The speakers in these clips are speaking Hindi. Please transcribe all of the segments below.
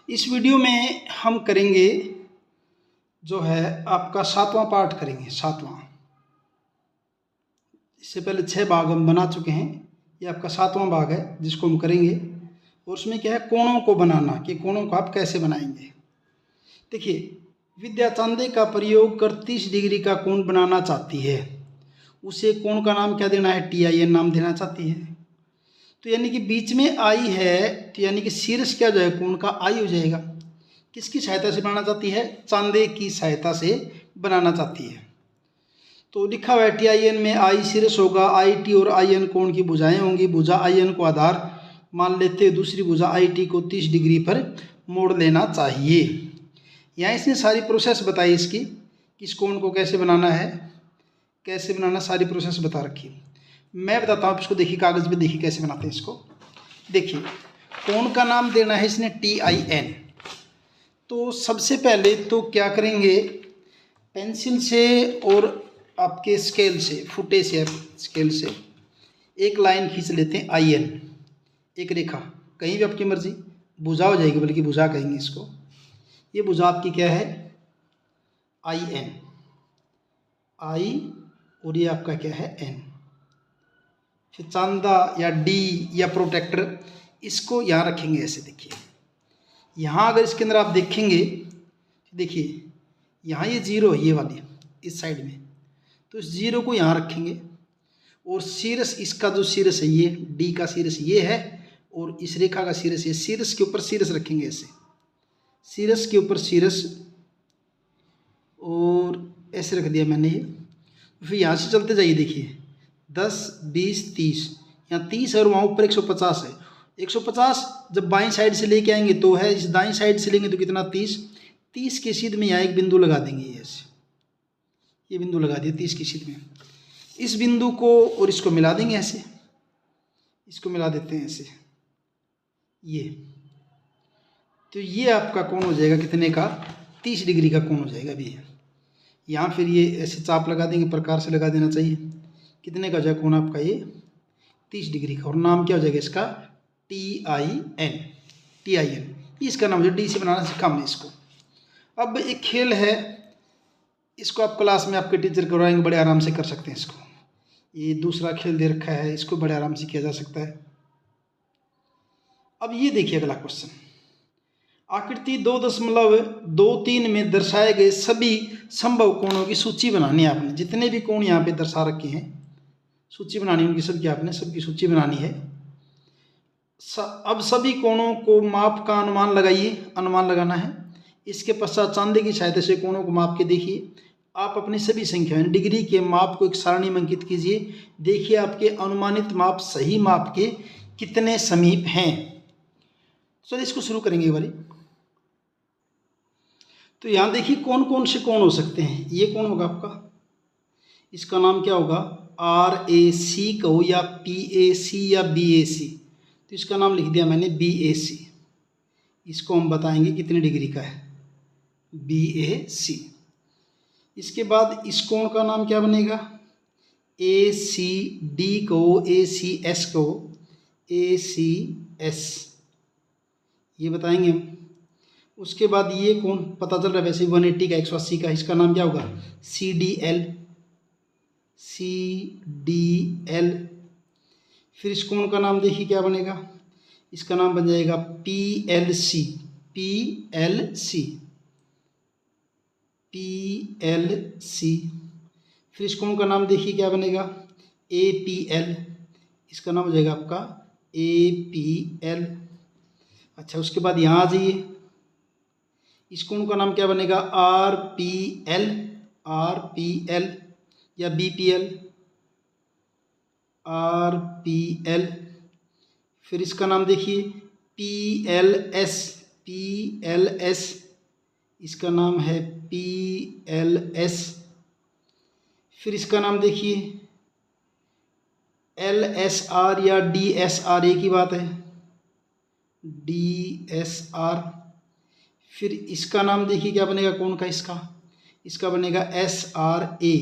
इस वीडियो में हम करेंगे जो है आपका 7वां पार्ट करेंगे। 7वां, इससे पहले 6 भाग हम बना चुके हैं, ये आपका 7वां भाग है जिसको हम करेंगे। और उसमें क्या है, कोणों को बनाना, कि कोणों को आप कैसे बनाएंगे। देखिए, विद्या चांदे का प्रयोग कर 30 डिग्री का कोण बनाना चाहती है। उसे कोण का नाम क्या देना है, TIN नाम देना चाहती है। तो यानी कि बीच में आई है, तो यानी कि शीर्ष क्या जो है कोण का आई हो जाएगा। किसकी सहायता से बनाना चाहती है, चांदे की सहायता से बनाना चाहती है। तो लिखा हुआ है TIN में आई शीर्ष होगा, IT और IN कोण की भुजाएं होंगी। भुजा IN को आधार मान लेते हुए दूसरी भुजा IT को 30 डिग्री पर मोड़ लेना चाहिए। यहाँ इसने सारी प्रोसेस बताई इसकी, किस कोण को कैसे बनाना है, कैसे बनाना, सारी प्रोसेस बता रखी है। मैं बताता हूँ इसको, देखिए कागज़ पे देखिए कैसे बनाते हैं इसको। देखिए, कोण का नाम देना है इसने TIN। तो सबसे पहले तो क्या करेंगे, पेंसिल से और आपके स्केल से, फुटे से, स्केल से एक लाइन खींच लेते हैं IN, एक रेखा, कहीं भी आपकी मर्जी, भुजा हो जाएगी, बल्कि भुजा कहेंगे इसको। ये भुजा आपकी क्या है, IN, I, और ये आपका क्या है N। फिर चांदा या D या प्रोटेक्टर, इसको यहाँ रखेंगे ऐसे। देखिए यहाँ अगर इसके अंदर आप देखेंगे, देखिए यहाँ ये 0 है, ये वाली इस साइड में, तो इस 0 को यहाँ रखेंगे। और शीर्ष, इसका जो शीर्ष है ये D का शीर्ष ये है, और इस रेखा का शीर्ष ये, शीर्ष के ऊपर शीर्ष रखेंगे ऐसे, शीर्ष के ऊपर शीर्ष, और ऐसे रख दिया मैंने ये। फिर यहाँ से चलते जाइए, देखिए 10, 20, 30, यहाँ 30 है और वहाँ ऊपर 150 है। 150 जब बाईं साइड से लेके आएंगे तो है, इस दाईं साइड से लेंगे तो कितना, 30। 30 के सीध में यहाँ एक बिंदु लगा देंगे, ये ऐसे, ये बिंदु लगा दिया 30 की सीध में। इस बिंदु को और इसको मिला देंगे ऐसे, इसको मिला देते हैं ऐसे, ये। तो ये आपका कोण हो जाएगा कितने का, 30 डिग्री का कोण हो जाएगा अभी। यहाँ फिर ये ऐसे चाप लगा देंगे, प्रकार से लगा देना चाहिए। कितने का हो जाएगा कोण आपका, ये 30 डिग्री का। और नाम क्या हो जाएगा इसका, TIN। इसका नाम जो D से बनाना सीखा हमने इसको। अब एक खेल है, इसको आप क्लास में आपके टीचर करवाएंगे, बड़े आराम से कर सकते हैं इसको। ये दूसरा खेल दे रखा है, इसको बड़े आराम से किया जा सकता है। अब ये देखिए अगला क्वेश्चन, आकृति 2.23 में दर्शाए गए सभी संभव कोणों की सूची बनानी है आपने। जितने भी कोण यहाँ पे दर्शा रखे हैं, सूची बनानी है उनकी, सबकी आपने सबकी सूची बनानी है। अब सभी कोणों को माप का अनुमान लगाइए, अनुमान लगाना है। इसके पश्चात चांदे की सहायता से कोणों को माप के देखिए। आप अपनी सभी संख्याएं डिग्री के माप को एक सारणी में अंकित कीजिए। देखिए आपके अनुमानित माप सही माप के कितने समीप हैं। चलिए इसको शुरू करेंगे एक बारी। तो यहाँ देखिए कौन कौन से कोण हो सकते हैं। ये कौन होगा आपका, इसका नाम क्या होगा, RAC कहो या PAC या BAC। तो इसका नाम लिख दिया मैंने BAC। इसको हम बताएंगे कितने डिग्री का है, BAC। इसके बाद इस कोण का नाम क्या बनेगा, ACD कहो, ACS कहो, ACS, ये बताएंगे हम। उसके बाद ये कोण पता चल रहा है वैसे 180 का, 180 का, इसका नाम क्या होगा, CDL। फिर इस कोण का नाम देखिए क्या बनेगा, इसका नाम बन जाएगा PLC। फिर इस कोण का नाम देखिए क्या बनेगा, APL। इसका नाम हो जाएगा आपका APL। अच्छा, उसके बाद यहाँ आ जाइए, इस कोण का नाम क्या बनेगा, RPL या BPL, RPL। फिर इसका नाम देखिए PLS। इसका नाम है PLS। फिर इसका नाम देखिए LSR या DSR, एक ही बात है, DSR। फिर इसका नाम देखिए क्या बनेगा कोण का, इसका बनेगा SRA।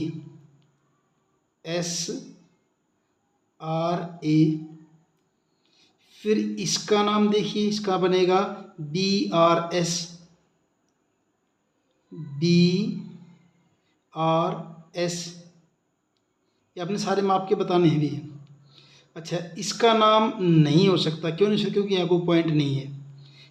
फिर इसका नाम देखिए, इसका बनेगा BRS, BRS। ये अपने सारे माप के बताने हैं भी। अच्छा, इसका नाम नहीं हो सकता, क्यों नहीं हो सकता? क्योंकि यहाँ कोई पॉइंट नहीं है।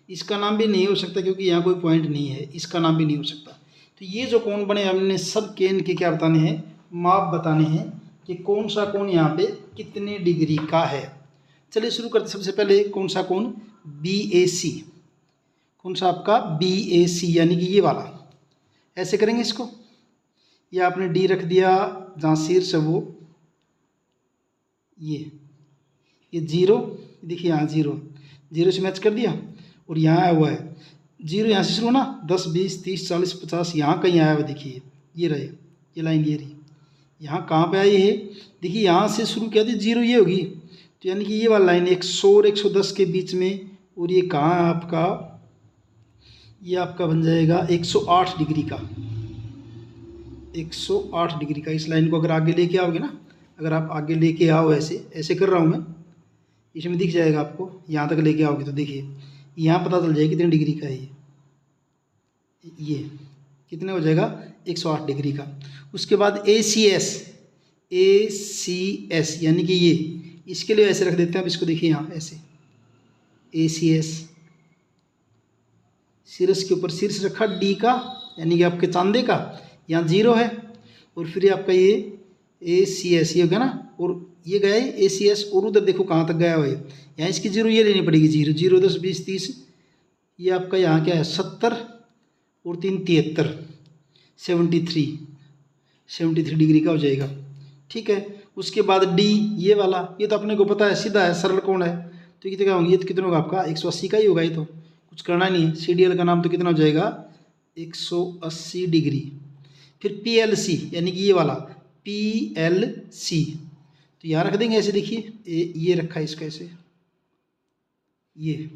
इसका नाम भी नहीं हो सकता क्योंकि यहाँ कोई पॉइंट नहीं है। इसका नाम भी नहीं हो सकता। तो ये जो कोण बने, हमने सब के इनके क्या बताने हैं, माप बताने हैं कि कौन सा कोण यहाँ पे कितने डिग्री का है। चलिए शुरू करते। सबसे पहले कौन सा कोण, BAC। कौन सा आपका BAC, यानी कि ये वाला। ऐसे करेंगे इसको, या आपने D रख दिया जहाँ शीर्ष है वो, ये 0, देखिए यहाँ 0 से मैच कर दिया। और यहाँ आया हुआ है 0, यहाँ से शुरू ना, 10 20 30 40 50 यहाँ कहीं आया हुआ, देखिए ये रहे, ये लाइन ये रही। यहाँ कहाँ पे आई है, देखिए यहाँ से शुरू किया तो 0 ये होगी। तो यानी कि ये वाला लाइन 100 और 110 के बीच में। और ये कहाँ है आपका, ये आपका बन जाएगा 108 डिग्री का, 108 डिग्री का। इस लाइन को अगर आगे लेके आओगे ना, अगर आप आगे लेके आओ, ऐसे ऐसे कर रहा हूँ मैं, इसमें दिख जाएगा आपको। यहाँ तक लेके आओगे तो देखिए यहाँ पता चल जाएगा कितने डिग्री का है ये कितने हो जाएगा, 108 डिग्री का। उसके बाद ACS, यानी कि ये, इसके लिए ऐसे रख देते हैं। अब इसको देखिए यहाँ ऐसे, ACS, शीर्ष के ऊपर शीर्ष रखा D का, यानी कि आपके चांदे का, यहाँ 0 है। और फिर आपका ये ACS, ये हो गया ना, और ये गया है ACS। और उधर देखो कहाँ तक गया हुआ है, यहाँ इसकी 0 ये लेनी पड़ेगी, 0 0 10 20 30, ये आपका यहाँ क्या है 70 और 3 73, 73 डिग्री का हो जाएगा। ठीक है। उसके बाद D, ये वाला, ये तो अपने को पता है, सीधा है, सरल कोण है। तो कितने का होंगे, ये तो कितना होगा आपका 180 का ही होगा। ये तो कुछ करना नहीं है। CDL का नाम तो कितना हो जाएगा, 180 डिग्री। फिर PLC, यानी कि ये वाला PLC, तो यहाँ रख देंगे ऐसे। देखिए ये रखा है इसका ऐसे, ये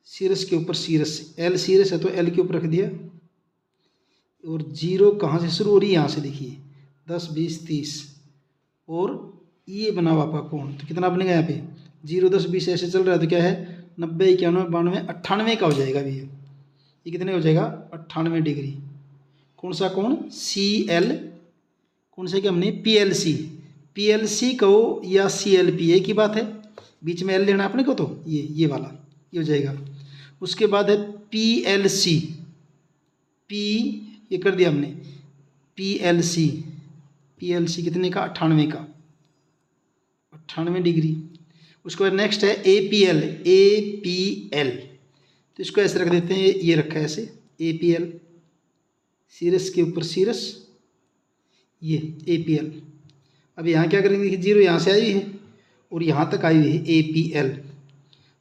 शीर्ष के ऊपर शीर्ष, L शीर्ष है तो L के ऊपर रख दिया। और 0 कहाँ से शुरू हो रही है, यहाँ से देखिए 10 20 30, और ये बना हुआ आपका कोण। तो कितना बनेगा यहाँ पे, 0 10 20 ऐसे चल रहा है, तो क्या है 90 91 92 98 का हो जाएगा अभी। ये कितने हो जाएगा, 98 डिग्री। कौन सा कोण, CL, कौन सा क्या हमने, PLC कहो या CLP, एक ही बात है। बीच में L लेना अपने को, तो ये वाला ये हो जाएगा। उसके बाद है PLC, ये कर दिया हमने, PLC कितने का, 98 का, 98 डिग्री। उसके बाद नेक्स्ट है APL, तो इसको ऐसे रख देते हैं, ये रखा है ऐसे APL, शीर्ष के ऊपर शीर्ष, ये APL। अब यहाँ क्या करेंगे, देखिए 0 यहाँ से आई है और यहाँ तक आई हुई है APL,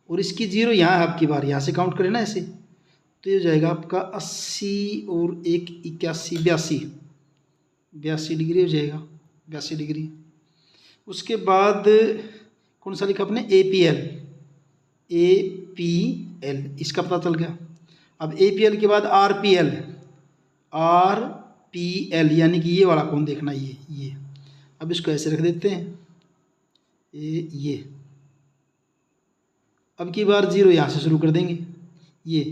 और इसकी 0 यहाँ है आपकी बार, यहाँ से काउंट करें ना ऐसे, तो ये हो जाएगा आपका 80 और 1 81 82 डिग्री हो जाएगा, 82 डिग्री। उसके बाद कौन सा लिखा अपने, APL, इसका पता चल गया। अब APL के बाद RPL, यानी कि ये वाला कौन देखना, ये। अब इसको ऐसे रख देते हैं, ये। अब की बार 0 यहाँ से शुरू कर देंगे, ये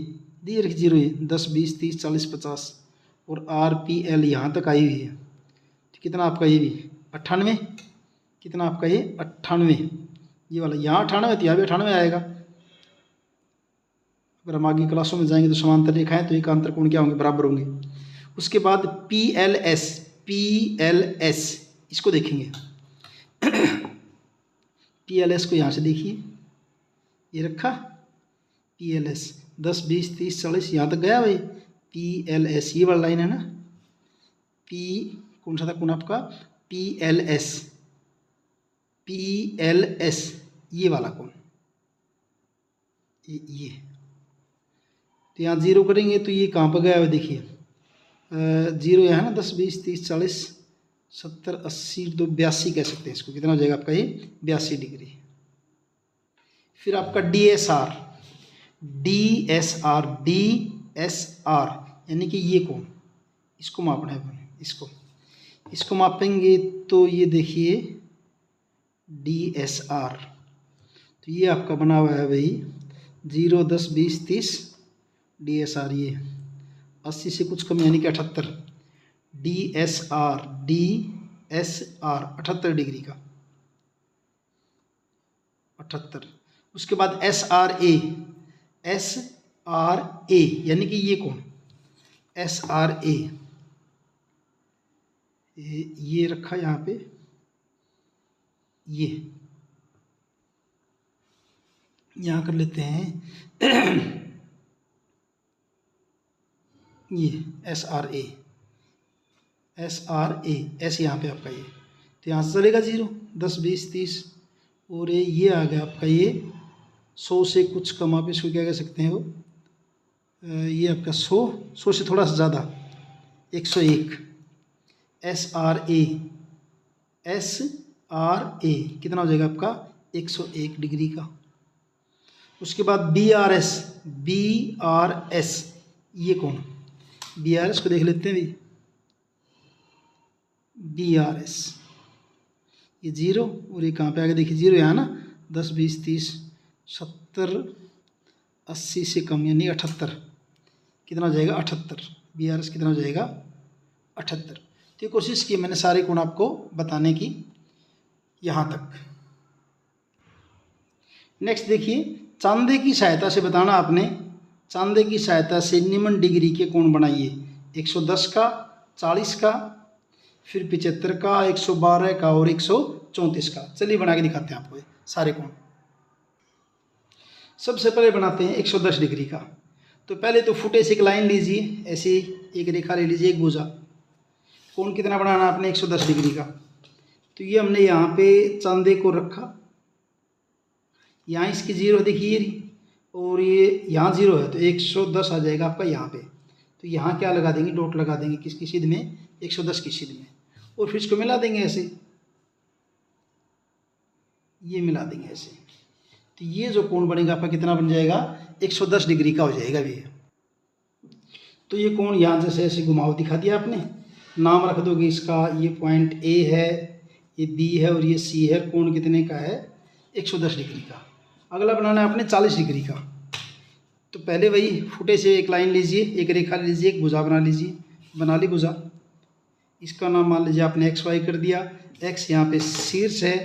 दिए रख 0, ये 10 20 30 40 50, और RPL यहाँ तक आई हुई है। तो कितना आपका ये भी 98, कितना आपका ये 98, ये वाला यहाँ 98, तो यहाँ भी 98 आएगा। अगर हम आगे क्लासों में जाएंगे तो समांतर रेखाएं तो एक अंतर कोण क्या होंगे, बराबर होंगे। उसके बाद PLS, इसको देखेंगे। PLS को यहाँ से देखिए, ये रखा PLS, 10 20 30 40 यहाँ तक गया भाई। PLS ये वाला लाइन है ना, कौन सा था कोण आपका, PLS, ये वाला कोण, ये। तो यहाँ 0 करेंगे तो ये कहाँ पर गया हुआ, देखिए 0 यहाँ है ना, 10 20 30 40 70 80 तो 82 कह सकते हैं इसको। कितना हो जाएगा आपका ये, 82 डिग्री। फिर आपका DSR, यानी कि ये कोण, इसको मापना है अपने, इसको मापेंगे तो ये देखिए DSR। तो ये आपका बना हुआ है भाई 0, 10, 20, 30 DSR, ये 80 से कुछ कम यानी कि 78 DSR 78 डिग्री का 78। उसके बाद SRA यानी कि ये कौन SRA, ये रखा यहाँ पे, ये यहाँ कर लेते हैं ये SRA ऐसे यहाँ पे आपका ये, तो यहाँ से चलेगा 0, 10, 20, 30 और ये आ गया आपका ये 100 से कुछ कम, आप इसको क्या कह सकते हैं वो, ये आपका 100 से थोड़ा सा ज़्यादा 101 SRA कितना हो जाएगा आपका 101 डिग्री का। उसके बाद BRS ये कौन, BRS को देख लेते हैं भाई, BRS ये 0 और ये कहाँ पे आगे देखिए 0 यहाँ ना, 10, 20, 30, 70, 80 से कम यानी 78, कितना हो जाएगा 78, BRS कितना हो जाएगा 78। तो ये कोशिश की मैंने सारे कोण आपको बताने की यहाँ तक। नेक्स्ट देखिए, चांदे की सहायता से बताना आपने, चांदे की सहायता से निम्न डिग्री के कोण बनाइए, 110 का, 40 का, फिर 75 का, 112 का और 134 का। चलिए बना के दिखाते हैं आपको ये सारे कोण। सबसे पहले बनाते हैं 110 डिग्री का। तो पहले तो फुटे से एक लाइन लीजिए, ऐसे एक रेखा ले लीजिए, एक भुजा। कोण कितना बनाना आपने 110 डिग्री का। तो ये हमने यहाँ पे चांदे को रखा, यहाँ इसकी 0 देखिए और ये यहाँ 0 है, तो 110 आ जाएगा आपका यहाँ पे। तो यहाँ क्या लगा देंगे, डॉट लगा देंगे, किसकी सीध में 110 की सीध में, और फिर इसको मिला देंगे ऐसे, ये मिला देंगे ऐसे। तो ये जो कोण बनेगा आपका कितना बन जाएगा 110 डिग्री का हो जाएगा भैया। तो ये कोण यहाँ जैसे ऐसे घुमाव दिखा दिया आपने, नाम रख दोगे इसका, ये पॉइंट A है, ये B है और ये C है। कोण कितने का है 110 डिग्री का। अगला बनाना है आपने 40 डिग्री का। तो पहले वही फुटे से एक लाइन लीजिए, एक रेखा लीजिए, एक भुजा बना लीजिए, बना ली भुजा। इसका नाम मान लीजिए आपने XY कर दिया, X यहाँ पे शीर्ष है,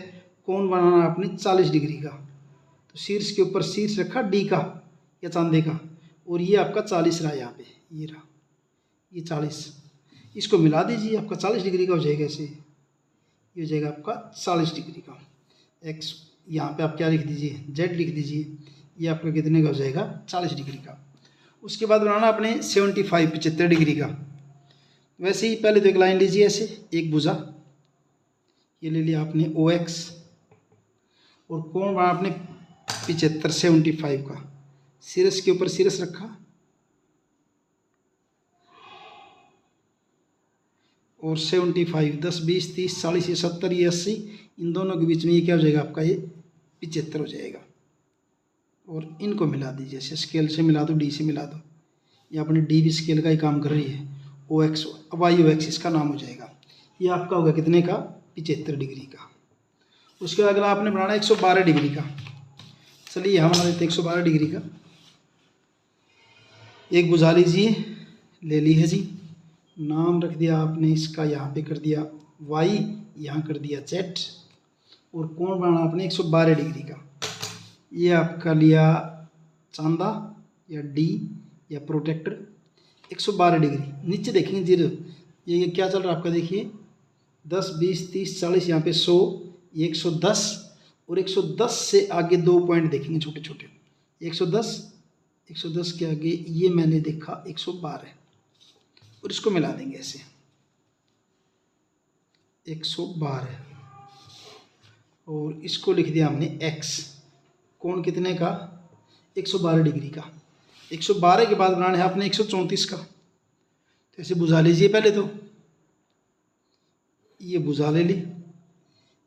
कोण बनाना आपने 40 डिग्री का। तो शीर्ष के ऊपर शीर्ष रखा D का या चांदे का, और ये आपका 40 रहा यहाँ पे, ये रहा ये 40, इसको मिला दीजिए, आपका 40 डिग्री का हो जाएगा ऐसे, ये हो जाएगा आपका 40 डिग्री का। X यहाँ पे आप क्या लिख दीजिए, Z लिख दीजिए, ये आपका कितने का हो जाएगा 40 डिग्री का। उसके बाद बनाना आपने 75 डिग्री का। वैसे ही पहले तो एक लाइन लीजिए ऐसे, एक भुजा, ये ले लिया आपने OX, और कोण बना आपने 75 का। शीर्ष के ऊपर शीर्ष रखा और 75, 10, 20, 30, 40, ये 70, ये 80, इन दोनों के बीच में ये क्या हो जाएगा आपका ये 75 हो जाएगा। और इनको मिला दीजिए, जैसे स्केल से मिला दो, D से मिला दो, ये अपने D भी स्केल का ही काम कर रही है। OX YOX इसका नाम हो जाएगा। ये आपका होगा कितने का 75 डिग्री का। उसके बाद अगला आपने बनाना 112 डिग्री का। चलिए यहाँ बना देते 112 डिग्री का। एक भुजा लीजिए, ले ली है जी, नाम रख दिया आपने इसका, यहाँ पे कर दिया Y, यहाँ कर दिया Z, और कोण बनाना आपने 112 डिग्री का। ये आपका लिया चांदा या D या प्रोटेक्टर, 112 डिग्री। नीचे देखेंगे 0, ये क्या चल रहा है आपका, देखिए 10, 20, 30, 40, यहाँ पे 100, ये 110, और 110 से आगे 2 पॉइंट देखेंगे छोटे छोटे, 110 के आगे ये मैंने देखा 112, और इसको मिला देंगे ऐसे 112, और इसको लिख दिया हमने X। कोण कितने का 112 डिग्री का। 112 के बाद बनाना है आपने 134 का। तो ऐसे बुझा लीजिए, पहले तो ये बुझा ले ली,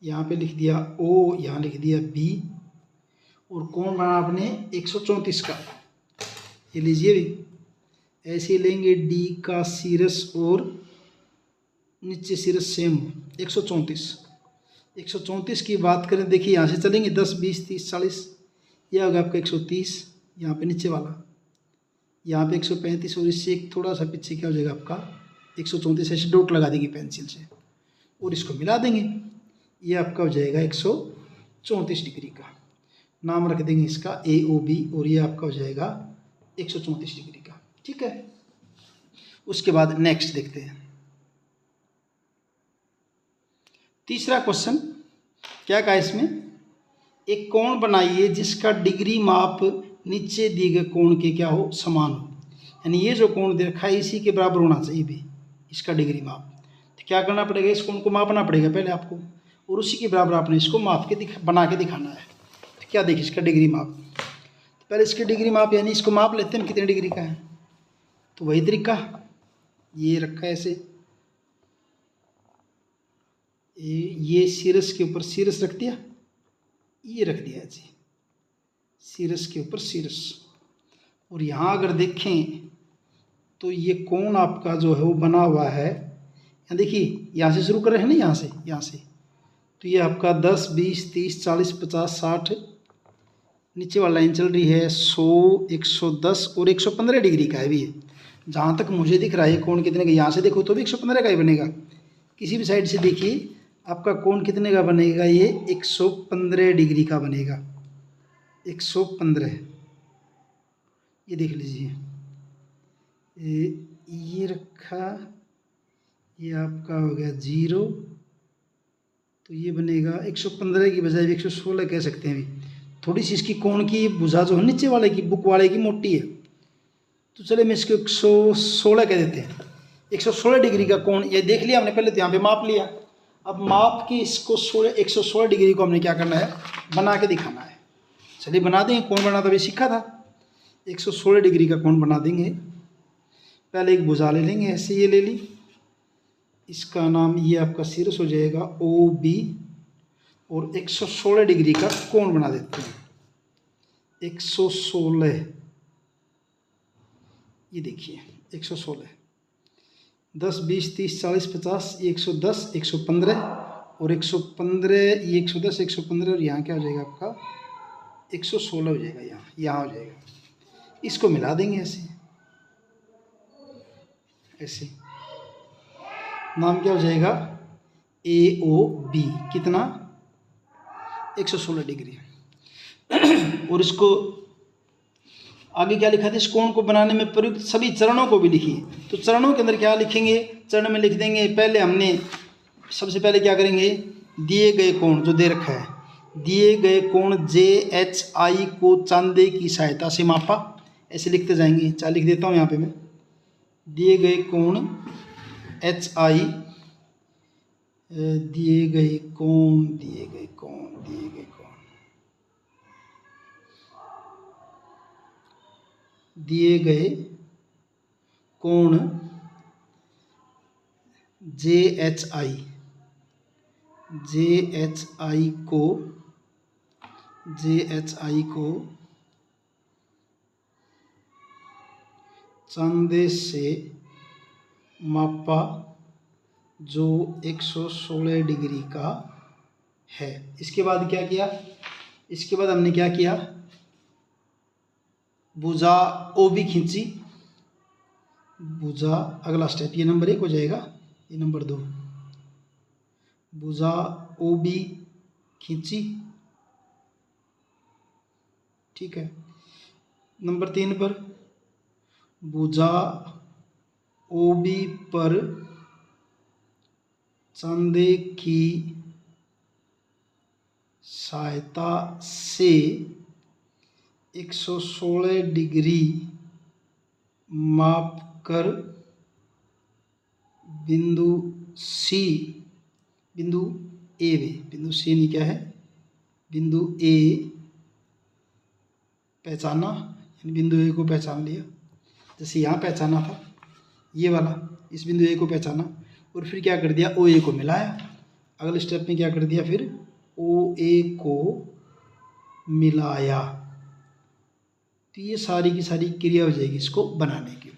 यहाँ पे लिख दिया O, यहाँ लिख दिया B, और कोण बना आपने 134 का। ये लीजिए भी, ऐसे लेंगे D का शीर्ष और नीचे शीर्ष सेम 134 की बात करें, देखिए यहाँ से चलेंगे 10, 20, 30, 40, यह होगा आपका 130, यहाँ पे नीचे वाला, यहाँ पे 135 और इससे एक थोड़ा सा पीछे क्या हो जाएगा आपका 134। ऐसे डॉट लगा देंगे पेंसिल से और इसको मिला देंगे, ये आपका हो जाएगा 134 डिग्री का। नाम रख देंगे इसका AOB और ये आपका हो जाएगा 134 डिग्री का। ठीक है, उसके बाद नेक्स्ट देखते हैं। तीसरा क्वेश्चन क्या कहा इसमें, एक कोण बनाइए जिसका डिग्री माप नीचे दिए गए कोण के क्या हो, समान हो। यानी ये जो कोण दे रखा है इसी के बराबर होना चाहिए भी इसका डिग्री माप। तो क्या करना पड़ेगा, इस कोण को मापना पड़ेगा पहले आपको और उसी के बराबर आपने इसको माप के बना के दिखाना है। तो क्या देखिए इसका डिग्री माप, तो पहले इसकी डिग्री माप यानी इसको माप लेते हैं कितने डिग्री का है। तो वही तरीका ये रखा है ऐसे, ये शीर्ष के ऊपर शीर्ष रख दिया, ये रख दिया जी शीर्ष के ऊपर शीर्ष। और यहाँ अगर देखें तो ये कोण आपका जो है वो बना हुआ है, यहाँ देखिए यहाँ से शुरू कर रहे हैं ना, यहाँ से तो ये आपका 10, 20, 30, 40, 50, 60 नीचे वाला लाइन चल रही है 100, 110 और 115 डिग्री का है भी है। जहाँ तक मुझे दिख रहा है कोण कितने का, यहाँ से देखो तो भी 115 का ही बनेगा, किसी भी साइड से देखिए आपका कोण कितने का बनेगा, ये 115 डिग्री का बनेगा, 115। ये देख लीजिए ये रखा, ये आपका हो गया 0, तो ये बनेगा 115 की बजाय 116 कह सकते हैं। अभी थोड़ी सी इसकी कोण की भुजा जो है नीचे वाले की बुक वाले की मोटी है, तो चले मैं इसको 116 कह देते हैं। 116 डिग्री का कोण ये देख लिया हमने पहले, तो यहाँ पे माप लिया। अब माप के इसको 116 डिग्री को हमने क्या करना है, बना के दिखाना है। चलिए बना देंगे, कोण बना तो अभी सीखा था। 116 डिग्री का कोण बना देंगे। पहले एक भुजा ले लेंगे, ऐसे ये ले ली, इसका नाम ये आपका शीर्ष हो जाएगा OB और 116 डिग्री का कोण बना देते हैं। 116 ये देखिए 116, 10, 20, 30, 40, 50, ये 110, 115 और 115, ये 110, 115 और यहाँ क्या हो जाएगा आपका 116 हो जाएगा, यहाँ हो जाएगा। इसको मिला देंगे ऐसे नाम क्या हो जाएगा AOB, कितना 116 डिग्री। और इसको आगे क्या लिखा था, इस कोण को बनाने में प्रयुक्त सभी चरणों को भी लिखिए। तो चरणों के अंदर क्या लिखेंगे, चरण में लिख देंगे पहले हमने सबसे पहले क्या करेंगे, दिए गए कोण जो दे रखा है, दिए गए कोण JHI को चांदे की सहायता से मापा, ऐसे लिखते जाएंगे। चाहे लिख देता हूँ यहाँ पे मैं, दिए गए कोण HI, दिए गए कोण दिए गए कोण JHI को चांदे से मापा जो 116 डिग्री का है। इसके बाद क्या किया, इसके बाद हमने क्या किया, भुजा OB खींची, भुजा अगला स्टेप ये नंबर 1 हो जाएगा, ये नंबर 2, भुजा OB खींची, ठीक है। नंबर 3 पर भुजा OB पर चांदे की सहायता से 116 डिग्री माप कर बिंदु C, बिंदु A में, बिंदु C नहीं क्या है, बिंदु A पहचाना, यानी बिंदु A को पहचान लिया। जैसे यहाँ पहचाना था ये वाला, इस बिंदु A को पहचाना और फिर क्या कर दिया, OA को मिलाया। अगले स्टेप में क्या कर दिया, फिर OA को मिलाया। तो ये सारी की सारी क्रिया हो जाएगी इसको बनाने की।